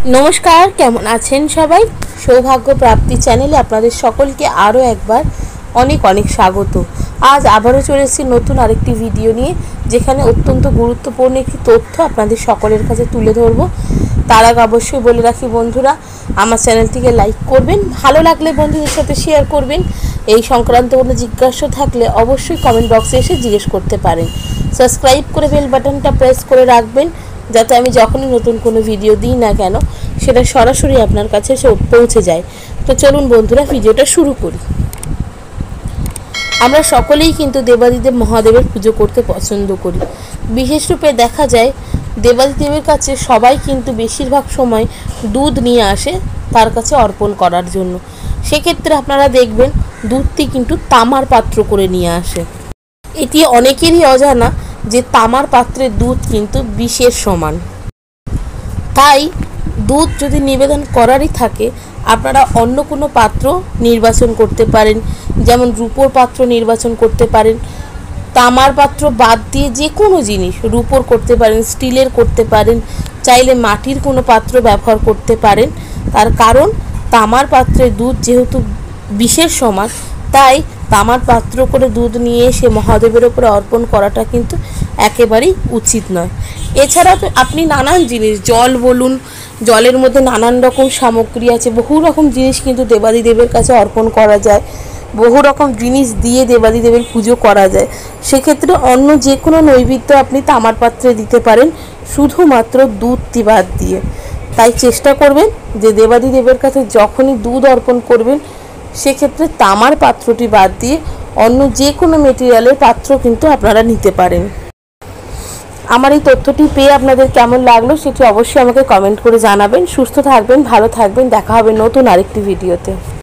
नमस्कार केमन आছেন सबाई सौभाग्य प्राप्ति चैनेले आपनादेर सकलके आरो एकबार अनेक अनेक स्वागत। आज आबारो चले एसेछि नतून आरेकटी भिडियो निये जेखाने अत्यंत गुरुत्वपूर्ण एकटी तथ्य आपनादेर सकलेर काछे तुले धरबो। तार आगे अवश्यई बोले राखि बंधुरा आमार चैनेलटिके लाइक करबेन, भालो लागले बंधुदेर साथे शेयर करबेन। এই সংক্রান্ত কোনো জিজ্ঞাসা থাকলে অবশ্যই কমেন্ট বক্সে এসে জিজ্ঞেস করতে পারেন। সাবস্ক্রাইব করে বেল বাটনটা প্রেস করে রাখবেন যাতে আমি যখনই নতুন কোনো ভিডিও দিই না কেন সেটা সরাসরি আপনার কাছে পৌঁছে যায়। তো চলুন বন্ধুরা ভিডিওটা শুরু করি। আমরা সকলেই কিন্তু দেবাদিদেব মহাদেবের পুজো করতে পছন্দ করি। বিশেষ রূপে দেখা যায় দেবাদিদেবের কাছে সবাই কিন্তু বেশিরভাগ সময় দুধ নিয়ে আসে তার কাছে অর্পণ করার জন্য। সেক্ষেত্রে আপনারা দেখবেন দুধটি কিন্তু তামার পাত্র করে নিয়ে আসে। এটি অনেকেরই অজানা যে তামার পাত্রের দুধ কিন্তু বিষের সমান। তাই দুধ যদি নিবেদন করারই থাকে আপনারা অন্য কোনো পাত্র নির্বাচন করতে পারেন, যেমন রূপোর পাত্র নির্বাচন করতে পারেন। তামার পাত্র বাদ দিয়ে যে কোনো জিনিস রূপোর করতে পারেন, স্টিলের করতে পারেন, চাইলে মাটির কোনো পাত্র ব্যবহার করতে পারেন। তার কারণ তামার পাত্রের দুধ যেহেতু বিষের সমান তাই তামার পাত্র করে দুধ নিয়ে এসে মহাদেবের উপরে অর্পণ করাটা কিন্তু একেবারেই উচিত নয়। এছাড়া আপনি নানান জিনিস, জল বলুন, জলের মধ্যে নানান রকম সামগ্রী আছে, বহু রকম জিনিস কিন্তু দেবাদিদেবের কাছে অর্পণ করা যায়, বহু রকম জিনিস দিয়ে দেবাদিদেবের পুজো করা যায়। সেক্ষেত্রে অন্য যে কোনো নৈবেদ্য আপনি তামার পাত্রে দিতে পারেন শুধুমাত্র দুধটি বাদ দিয়ে। তাই চেষ্টা করবেন যে দেবাদিদেবের কাছে যখনই দুধ অর্পণ করবেন সেক্ষেত্রে তামার পাত্রটি বাদ দিয়ে অন্য যে কোনো মেটেরিয়ালের পাত্র কিন্তু আপনারা নিতে পারেন। আমার এই তথ্যটি পেয়ে আপনাদের কেমন লাগলো সেটি অবশ্যই আমাকে কমেন্ট করে জানাবেন। সুস্থ থাকবেন, ভালো থাকবেন, দেখা হবে নতুন আরেকটি ভিডিওতে।